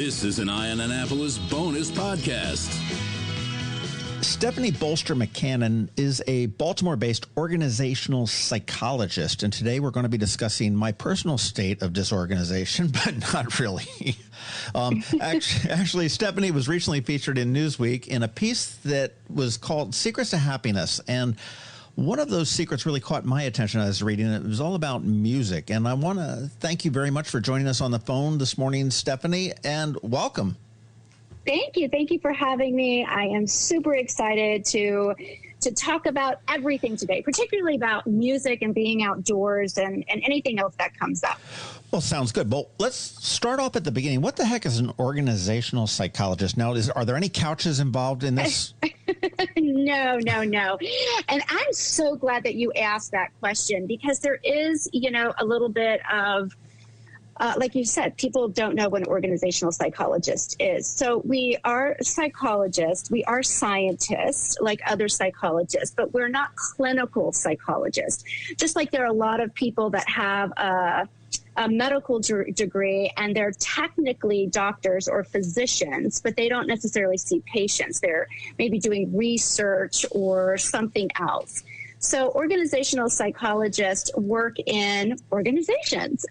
This is an Eye on Annapolis bonus podcast. Stephanie Boster McCannon is a Baltimore-based organizational psychologist, and today we're going to be discussing my personal state of disorganization, but not really. Actually, Stephanie was recently featured in Newsweek in a piece that was called Secrets to Happiness, and one of those secrets really caught my attention as I was reading it. It was all about music, and I want to thank you very much for joining us on the phone this morning, Stephanie, and welcome. Thank you. Thank you for having me. I am super excited to talk about everything today, particularly about music and being outdoors and anything else that comes up. Well, sounds good. Well, let's start off at the beginning. What the heck is an organizational psychologist? Now, are there any couches involved in this? No. And I'm so glad that you asked that question, because there is, a little bit of like you said, people don't know what an organizational psychologist is. So we are psychologists, we are scientists like other psychologists, but we're not clinical psychologists. Just like there are a lot of people that have a medical degree and they're technically doctors or physicians, but they don't necessarily see patients. They're maybe doing research or something else. So organizational psychologists work in organizations,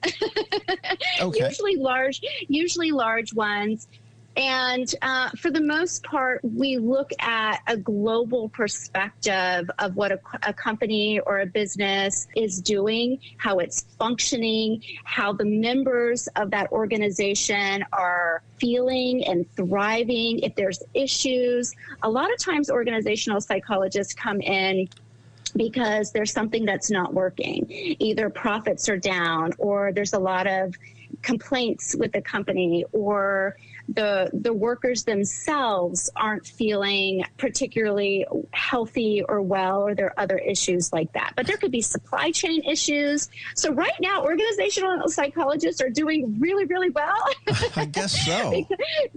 Okay. usually large ones. And for the most part, we look at a global perspective of what a company or a business is doing, how it's functioning, how the members of that organization are feeling and thriving, if there's issues. A lot of times organizational psychologists come in because there's something that's not working. Either profits are down, or there's a lot of complaints with the company, or the workers themselves aren't feeling particularly healthy or well, or there are other issues like that. But there could be supply chain issues. So right now, organizational psychologists are doing really, really well. I guess so.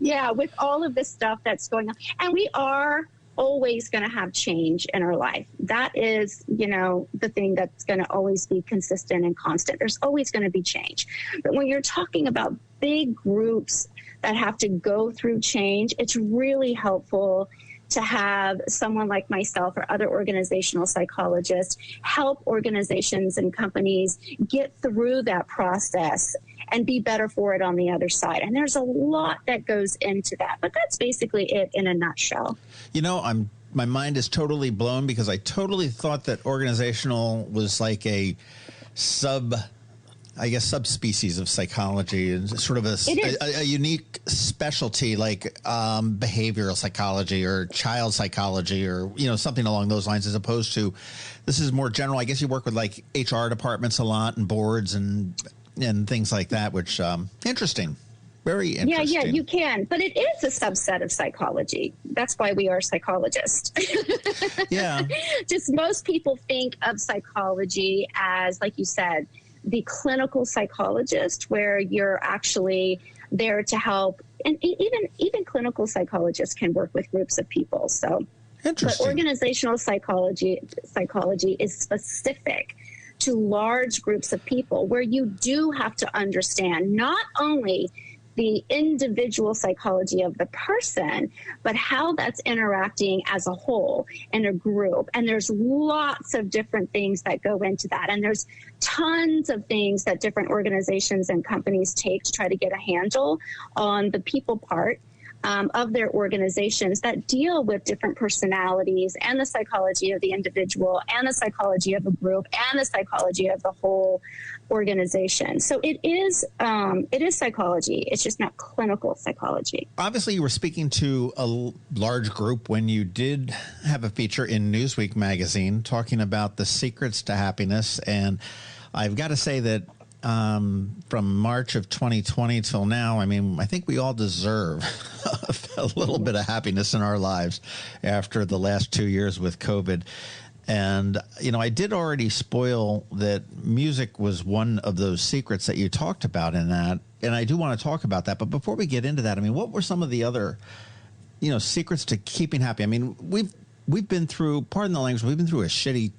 Yeah, with all of this stuff that's going on. And we are always going to have change in our life. That is, the thing that's going to always be consistent and constant. There's always going to be change. But when you're talking about big groups that have to go through change, it's really helpful to have someone like myself or other organizational psychologists help organizations and companies get through that process and be better for it on the other side. And there's a lot that goes into that, but that's basically it in a nutshell. My mind is totally blown, because I totally thought that organizational was like a subspecies of psychology, and sort of a unique specialty, like behavioral psychology or child psychology, or something along those lines, as opposed to this is more general. I guess you work with like HR departments a lot and boards and things like that, which interesting. Very interesting. Yeah, you can. But it is a subset of psychology. That's why we are psychologists. Yeah. Just most people think of psychology as, like you said, the clinical psychologist, where you're actually there to help. And even clinical psychologists can work with groups of people. So, but organizational psychology is specific to large groups of people, where you do have to understand not only the individual psychology of the person, but how that's interacting as a whole in a group. And there's lots of different things that go into that. And there's tons of things that different organizations and companies take to try to get a handle on the people part of their organizations that deal with different personalities and the psychology of the individual and the psychology of a group and the psychology of the whole organization. So it is psychology. It's just not clinical psychology. Obviously, you were speaking to a large group when you did have a feature in Newsweek magazine talking about the secrets to happiness. And I've got to say that from March of 2020 till now, I think we all deserve a little bit of happiness in our lives after the last 2 years with COVID. And, I did already spoil that music was one of those secrets that you talked about in that. And I do want to talk about that. But before we get into that, what were some of the other, secrets to keeping happy? We've been through, pardon the language, we've been through a shitty,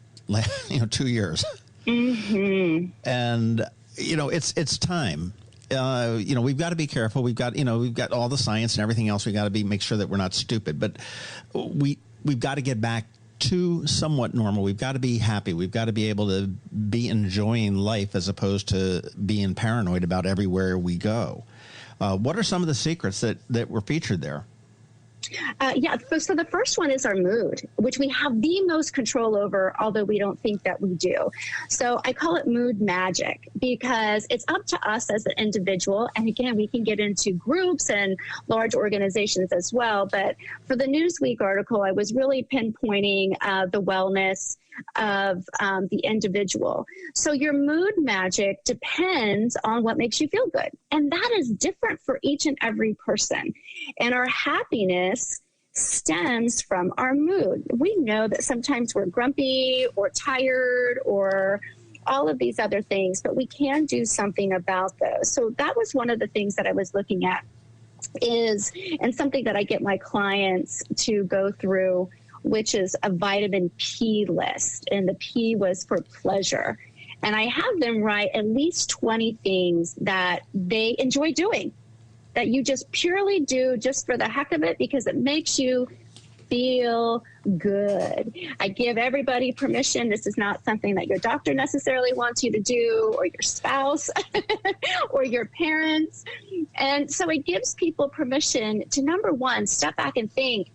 2 years. Mm-hmm. And, it's time. we've got to be careful. We've got all the science and everything else. We've got to make sure that we're not stupid. But we've got to get back to somewhat normal. We've got to be happy. We've got to be able to be enjoying life as opposed to being paranoid about everywhere we go. What are some of the secrets that were featured there? So the first one is our mood, which we have the most control over, although we don't think that we do. So I call it mood magic because it's up to us as an individual. And again, we can get into groups and large organizations as well. But for the Newsweek article, I was really pinpointing the wellness of the individual. So your mood magic depends on what makes you feel good. And that is different for each and every person. And our happiness stems from our mood. We know that sometimes we're grumpy or tired or all of these other things, but we can do something about those. So that was one of the things that I was looking at and something that I get my clients to go through, which is a vitamin P list. And the P was for pleasure. And I have them write at least 20 things that they enjoy doing, that you just purely do just for the heck of it because it makes you feel good. I give everybody permission. This is not something that your doctor necessarily wants you to do, or your spouse or your parents. And so it gives people permission to, number one, step back and think,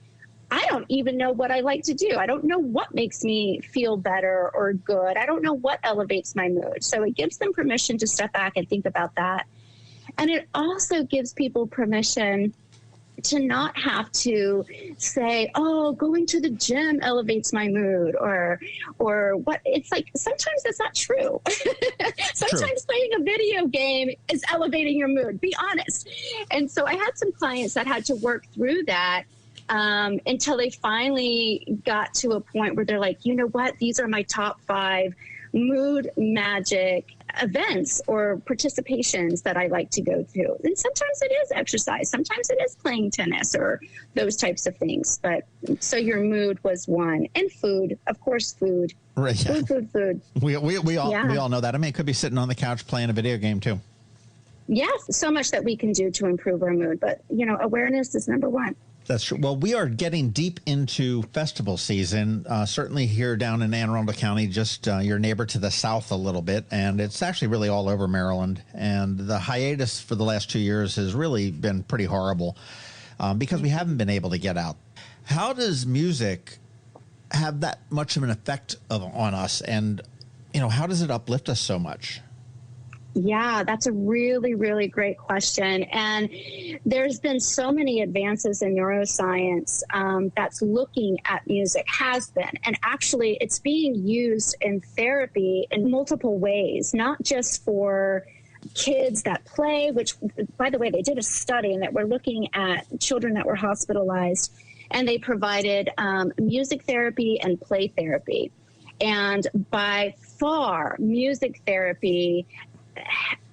I don't even know what I like to do. I don't know what makes me feel better or good. I don't know what elevates my mood. So it gives them permission to step back and think about that. And it also gives people permission to not have to say, oh, going to the gym elevates my mood, or what. It's like, sometimes that's not true. Sometimes playing a video game is elevating your mood. Be honest. And so I had some clients that had to work through that until they finally got to a point where they're like, you know what, these are my top 5 mood magic events or participations that I like to go to. And sometimes it is exercise. Sometimes it is playing tennis or those types of things. But so your mood was one. And food, of course, food. Right. Yeah. Food. We all know that. I mean, it could be sitting on the couch playing a video game too. Yes, so much that we can do to improve our mood. But, awareness is number one. That's true. Well, we are getting deep into festival season, certainly here down in Anne Arundel County, just your neighbor to the south a little bit. And it's actually really all over Maryland. And the hiatus for the last 2 years has really been pretty horrible because we haven't been able to get out. How does music have that much of an effect on us? And, how does it uplift us so much? Yeah, that's a really, really great question. And there's been so many advances in neuroscience that's looking at music, has been. And actually, it's being used in therapy in multiple ways, not just for kids that play, which, by the way, they did a study and that we're looking at children that were hospitalized, and they provided music therapy and play therapy. And by far, music therapy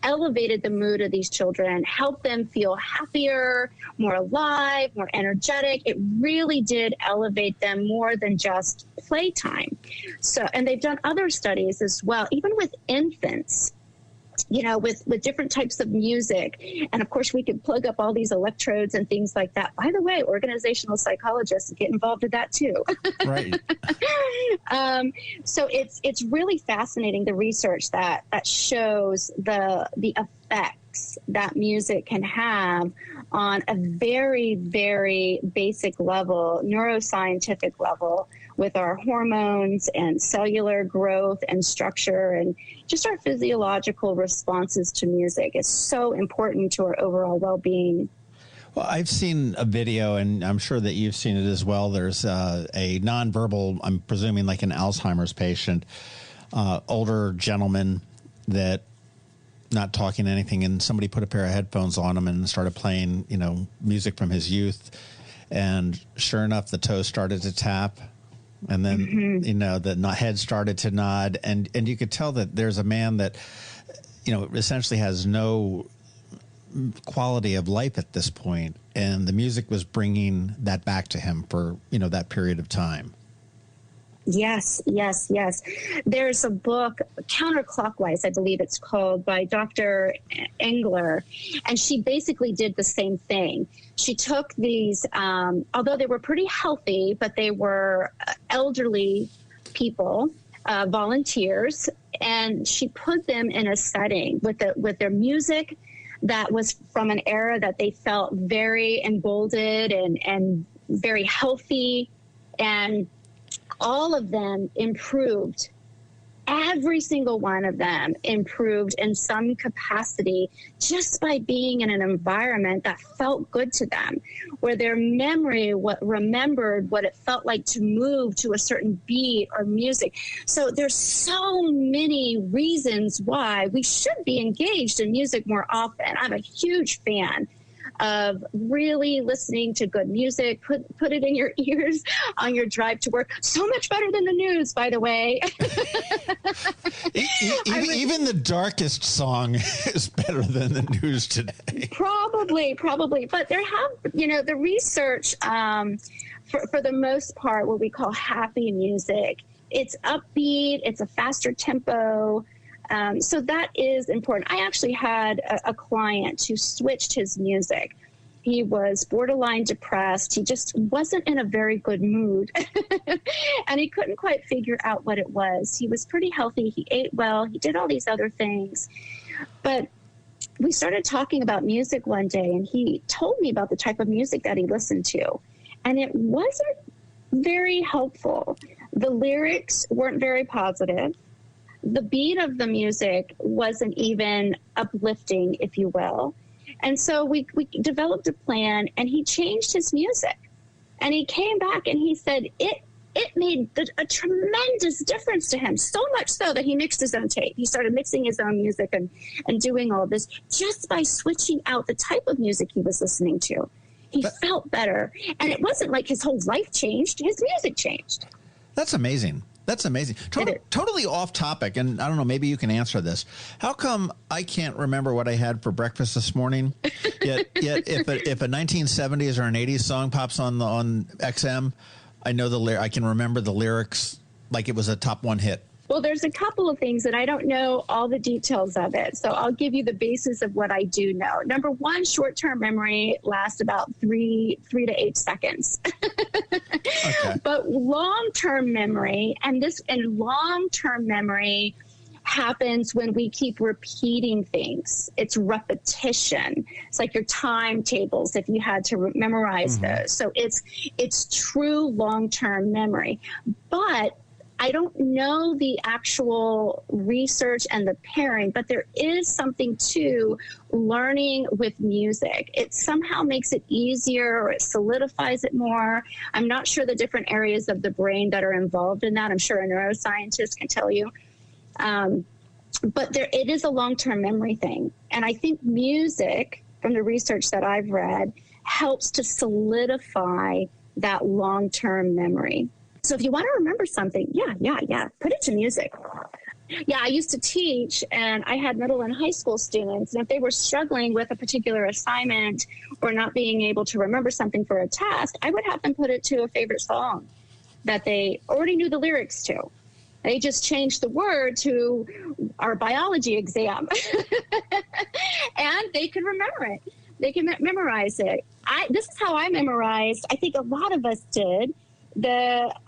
elevated the mood of these children, helped them feel happier, more alive, more energetic. It really did elevate them more than just playtime. So, and they've done other studies as well, even with infants, with different types of music. And of course, we could plug up all these electrodes and things like that. By the way, organizational psychologists get involved in that too. Right. So it's really fascinating, the research that shows the effects that music can have on a very, very basic level, neuroscientific level, with our hormones and cellular growth and structure and just our physiological responses to music. Is so important to our overall well-being. Well, I've seen a video, and I'm sure that you've seen it as well. There's a nonverbal, I'm presuming like an Alzheimer's patient, older gentleman that not talking anything, and somebody put a pair of headphones on him and started playing, music from his youth. And sure enough, the toes started to tap. And then, the head started to nod. And you could tell that there's a man that, essentially has no quality of life at this point. And the music was bringing that back to him for, that period of time. Yes, yes, yes. There's a book, Counterclockwise, I believe it's called, by Dr. Engler, and she basically did the same thing. She took these, although they were pretty healthy, but they were elderly people, volunteers, and she put them in a setting with their music that was from an era that they felt very emboldened and very healthy, and all of them improved. Every single one of them improved in some capacity just by being in an environment that felt good to them, where their memory remembered what it felt like to move to a certain beat or music. So there's so many reasons why we should be engaged in music more often. I'm a huge fan of really listening to good music. Put it in your ears on your drive to work. So much better than the news, by the way. Even the darkest song is better than the news today. Probably. But there have, the research, for the most part, what we call happy music. It's upbeat. It's a faster tempo. So that is important. I actually had a client who switched his music. He was borderline depressed. He just wasn't in a very good mood. And he couldn't quite figure out what it was. He was pretty healthy. He ate well. He did all these other things. But we started talking about music one day, and he told me about the type of music that he listened to. And it wasn't very helpful. The lyrics weren't very positive. The beat of the music wasn't even uplifting, if you will. And so we developed a plan, and he changed his music. And he came back and he said it made a tremendous difference to him, so much so that he mixed his own tape. He started mixing his own music and doing all this just by switching out the type of music he was listening to. He felt better. And it wasn't like his whole life changed. His music changed. That's amazing. That's amazing. Totally off topic, and I don't know, maybe you can answer this. How come I can't remember what I had for breakfast this morning? Yet if a 1970s or an 80s song pops on XM, I know I can remember the lyrics like it was a top one hit. Well, there's a couple of things, and I don't know all the details of it. So I'll give you the basis of what I do know. Number one, short-term memory lasts about 3 to 8 seconds. Okay. But long-term memory, and long-term memory happens when we keep repeating things. It's repetition. It's like your timetables if you had to memorize those. So it's true long-term memory. But I don't know the actual research and the pairing, but there is something to learning with music. It somehow makes it easier, or it solidifies it more. I'm not sure the different areas of the brain that are involved in that. I'm sure a neuroscientist can tell you. But it is a long-term memory thing. And I think music, from the research that I've read, helps to solidify that long-term memory. So if you want to remember something, put it to music. Yeah, I used to teach, and I had middle and high school students, and if they were struggling with a particular assignment or not being able to remember something for a test, I would have them put it to a favorite song that they already knew the lyrics to. They just changed the word to our biology exam, and they could remember it. They can memorize it. This is how I memorized. I think a lot of us did.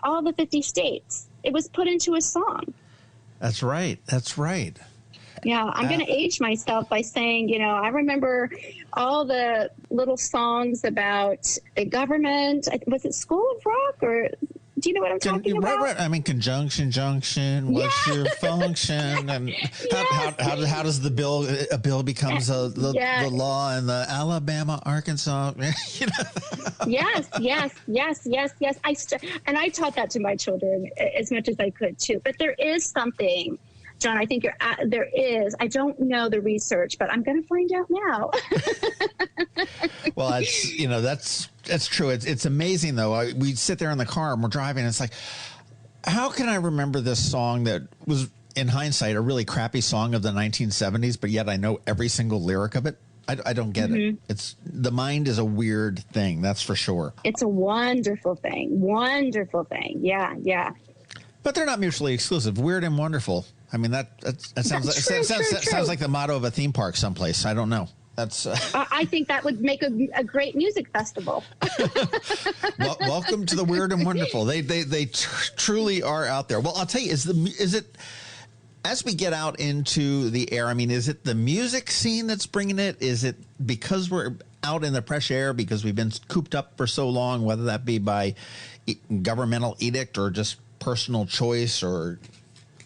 All the 50 states. It was put into a song. That's right. Yeah, I'm going to age myself by saying, I remember all the little songs about the government. Was it School of Rock, or do you know what I'm talking about? Right. I mean, conjunction, junction. What's your function? And how does a bill becomes the law in the Alabama, Arkansas? Yes. And I taught that to my children as much as I could too. But there is something, John, I think there is. I don't know the research, but I'm going to find out now. Well, that's true. It's amazing, though. We sit there in the car and we're driving, and it's like, how can I remember this song that was, in hindsight, a really crappy song of the 1970s, but yet I know every single lyric of it? I don't get it. The mind is a weird thing, that's for sure. It's a wonderful thing. Yeah. But they're not mutually exclusive. Weird and wonderful. I mean, that sounds like the motto of a theme park someplace. I don't know. That's. I think that would make a great music festival. Well, welcome to the weird and wonderful. They truly are out there. Well, I'll tell you, is it as we get out into the air? I mean, is it the music scene that's bringing it? Is it because we're out in the fresh air because we've been cooped up for so long, whether that be by governmental edict or just personal choice or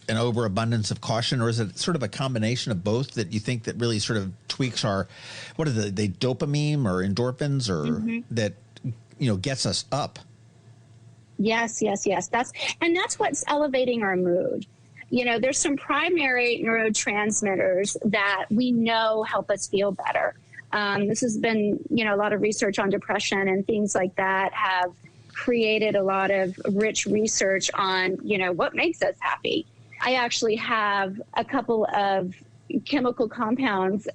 an overabundance of caution, or is it sort of a combination of both that you think that really sort of tweaks our, what are they dopamine or endorphins or that, gets us up? Yes. That's what's elevating our mood. There's some primary neurotransmitters that we know help us feel better. This has been, a lot of research on depression and things like that have created a lot of rich research on, what makes us happy. I actually have a couple of chemical compounds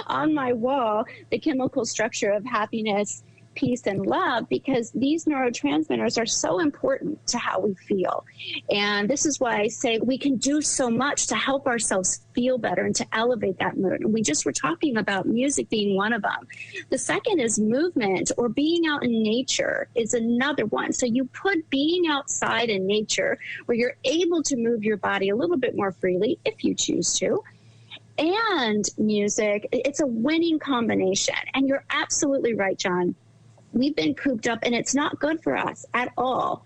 on my wall, the chemical structure of happiness, peace, and love, because these neurotransmitters are so important to how we feel. And this is why I say we can do so much to help ourselves feel better and to elevate that mood. And we just were talking about music being one of them. The second is movement, or being out in nature is another one. So you put being outside in nature where you're able to move your body a little bit more freely if you choose to, and music, it's a winning combination. And you're absolutely right, John. We've been cooped up and it's not good for us at all.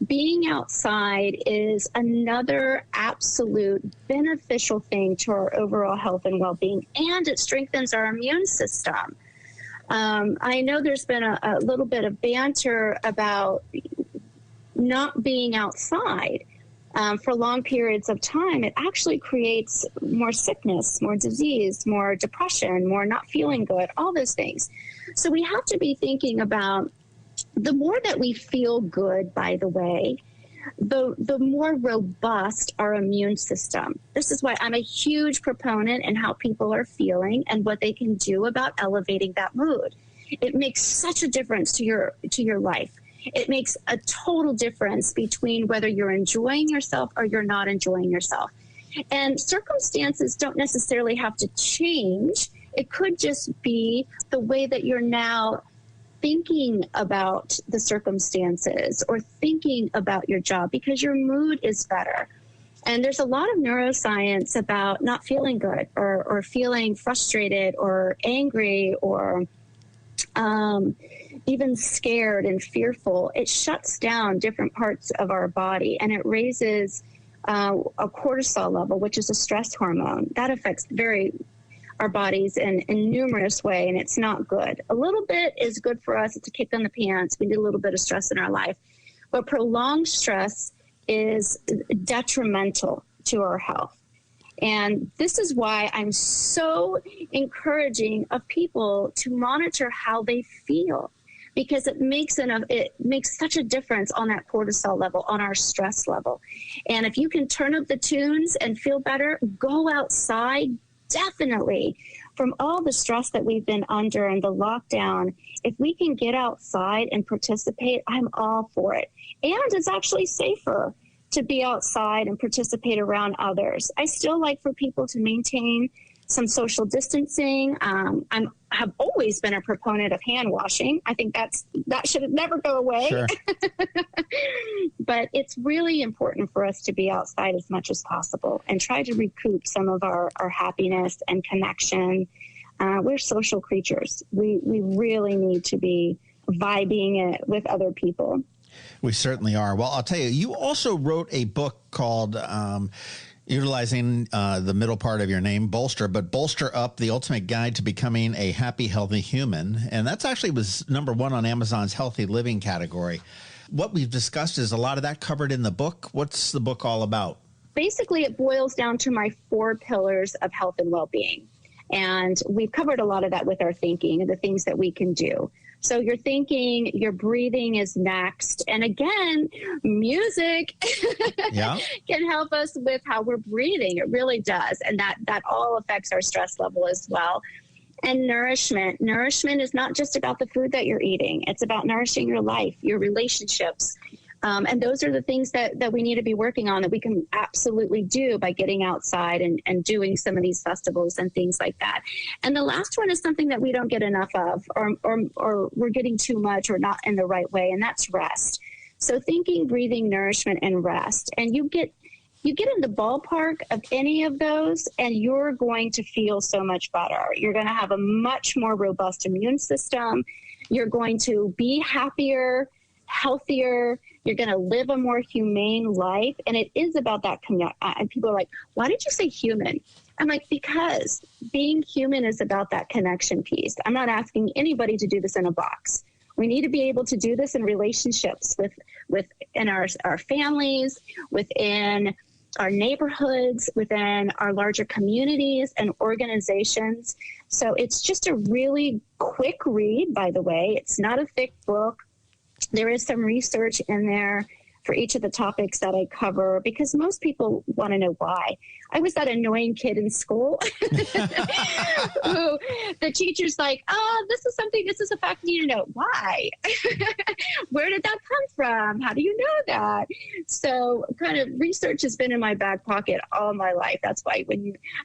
Being outside is another absolute beneficial thing to our overall health and well-being, and it strengthens our immune system. I know there's been a little bit of banter about not being outside for long periods of time. It actually creates more sickness, more disease, more depression, more not feeling good, all those things. So we have to be thinking about the more that we feel good, by the way, the more robust our immune system. This is why I'm a huge proponent in how people are feeling and what they can do about elevating that mood. It makes such a difference to your life. It makes a total difference between whether you're enjoying yourself or you're not enjoying yourself. And circumstances don't necessarily have to change. It could just be the way that you're now thinking about the circumstances or thinking about your job, because your mood is better. And there's a lot of neuroscience about not feeling good or feeling frustrated or angry or even scared and fearful. It shuts down different parts of our body, and it raises a cortisol level, which is a stress hormone. That affects our bodies in numerous ways, and it's not good. A little bit is good for us. It's a kick in the pants. We need a little bit of stress in our life. But prolonged stress is detrimental to our health. And this is why I'm so encouraging of people to monitor how they feel, because it makes such a difference on that cortisol level, on our stress level. And if you can turn up the tunes and feel better, go outside. Definitely. From all the stress that we've been under and the lockdown, if we can get outside and participate, I'm all for it. And it's actually safer to be outside and participate around others. I still like for people to maintain some social distancing. I have always been a proponent of hand washing. I think that should never go away. Sure. But it's really important for us to be outside as much as possible and try to recoup some of our happiness and connection. We're social creatures. We really need to be vibing it with other people. We certainly are. Well, I'll tell you, you also wrote a book called utilizing the middle part of your name, Bolster, but BolsterUp, the ultimate guide to becoming a happy, healthy human. And that's actually was #1 on Amazon's healthy living category. What we've discussed is a lot of that covered in the book. What's the book all about? Basically, it boils down to my 4 pillars of health and well-being. And we've covered a lot of that with our thinking and the things that we can do. So your thinking, your breathing is next. And again, music can help us with how we're breathing. It really does. And that all affects our stress level as well. And nourishment. Nourishment is not just about the food that you're eating. It's about nourishing your life, your relationships, And those are the things that we need to be working on, that we can absolutely do by getting outside and doing some of these festivals and things like that. And the last one is something that we don't get enough of, or we're getting too much or not in the right way, and that's rest. So thinking, breathing, nourishment, and rest. And you get in the ballpark of any of those, and you're going to feel so much better. You're going to have a much more robust immune system. You're going to be happier, healthier. You're going to live a more humane life. And it is about that connect. And people are like, why did you say human? I'm like, because being human is about that connection piece. I'm not asking anybody to do this in a box. We need to be able to do this in relationships within our families, within our neighborhoods, within our larger communities and organizations. So it's just a really quick read, by the way. It's not a thick book. There is some research in there for each of the topics that I cover, because most people want to know why. I was that annoying kid in school who the teacher's like, this is a fact you need to know. Why? Where did that come from? How do you know that? So kind of research has been in my back pocket all my life. That's why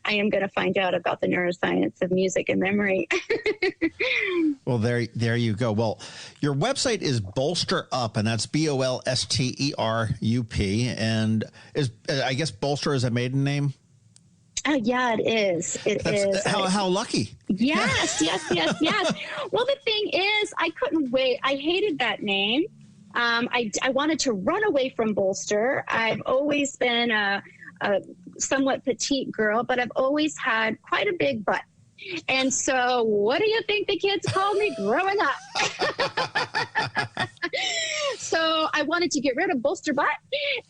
I am going to find out about the neuroscience of music and memory. Well, there you go. Well, your website is BolsterUp, and that's BolsterUp. And I guess Bolster is a maiden name? Yeah, it is. It is. How lucky. Yes. Well, the thing is, I couldn't wait. I hated that name. I wanted to run away from Bolster. I've always been a somewhat petite girl, but I've always had quite a big butt. And so what do you think the kids called me growing up? So I wanted to get rid of Bolster Butt.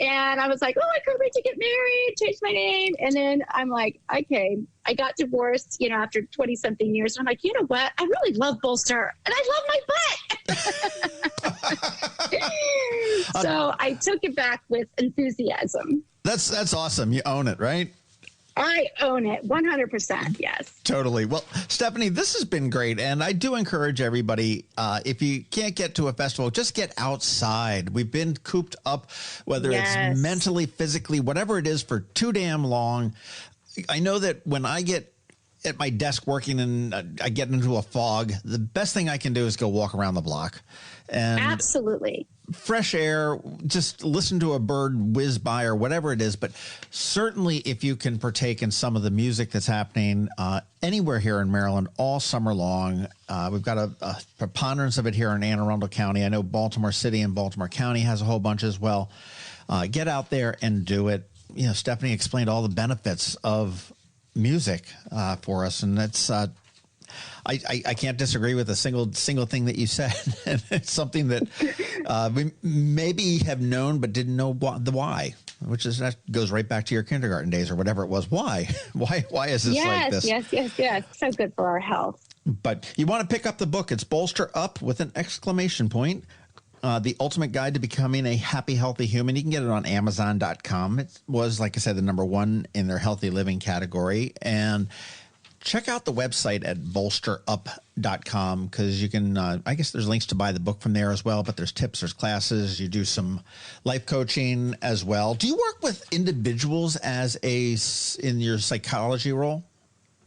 And I was like, I couldn't wait to get married, change my name. And then I'm like, okay, I got divorced, after 20 something years. And I'm like, you know what? I really love Bolster and I love my butt. So I took it back with enthusiasm. That's awesome. You own it, right? I own it 100%. Yes. Totally. Well, Stephanie, this has been great. And I do encourage everybody, if you can't get to a festival, just get outside. We've been cooped up, whether it's mentally, physically, whatever it is, for too damn long. I know that when I get at my desk working and I get into a fog, the best thing I can do is go walk around the block. And absolutely. Fresh air, just listen to a bird whiz by or whatever it is. But certainly if you can partake in some of the music that's happening anywhere here in Maryland all summer long, we've got a preponderance of it here in Anne Arundel County. I know Baltimore City and Baltimore County has a whole bunch as well. Get out there and do it. Stephanie explained all the benefits of music for us, and that's I can't disagree with a single thing that you said. It's something that we maybe have known but didn't know the why, that goes right back to your kindergarten days or whatever it was. Why is this like this? Yes. So good for our health. But you want to pick up the book. It's Bolster Up with an exclamation point. The Ultimate Guide to Becoming a Happy, Healthy Human. You can get it on Amazon.com. It was, like I said, the #1 in their healthy living category. And check out the website at BolsterUp.com, because you can, I guess there's links to buy the book from there as well, but there's tips, there's classes, you do some life coaching as well. Do you work with individuals in your psychology role?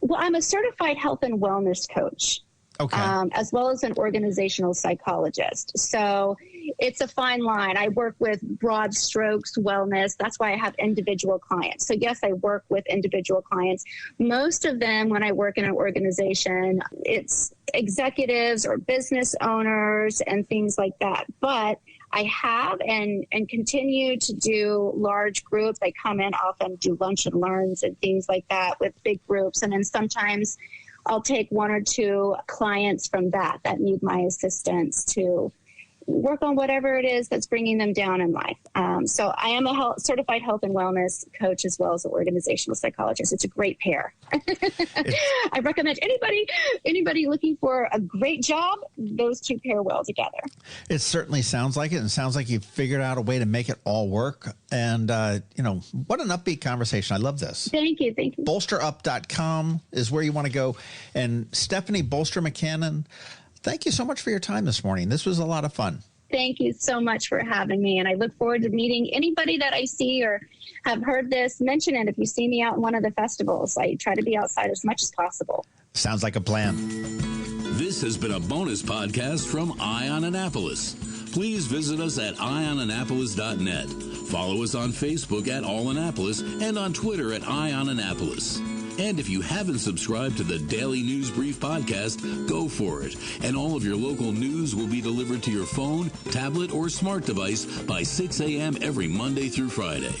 Well, I'm a certified health and wellness coach. Okay. As well as an organizational psychologist. So it's a fine line. I work with broad strokes wellness. That's why I have individual clients. So yes, I work with individual clients. Most of them, when I work in an organization, it's executives or business owners and things like that. But I have and continue to do large groups. I come in often, do lunch and learns and things like that with big groups. And then sometimes I'll take 1 or 2 clients from that need my assistance to work on whatever it is that's bringing them down in life. So I am a certified health and wellness coach as well as an organizational psychologist. It's a great pair. I recommend anybody looking for a great job, those two pair well together. It certainly sounds like it, and sounds like you've figured out a way to make it all work. And, what an upbeat conversation. I love this. Thank you. BolsterUp.com is where you want to go. And Stephanie Boster McCannon, thank you so much for your time this morning. This was a lot of fun. thank you so much for having me. And I look forward to meeting anybody that I see or have heard this. Mention it if you see me out in one of the festivals. I try to be outside as much as possible. Sounds like a plan. This has been a bonus podcast from Ion Annapolis. Please visit us at ionannapolis.net. Follow us on Facebook at All Annapolis and on Twitter at Ion Annapolis. And if you haven't subscribed to the Daily News Brief podcast, go for it. And all of your local news will be delivered to your phone, tablet, or smart device by 6 a.m. every Monday through Friday.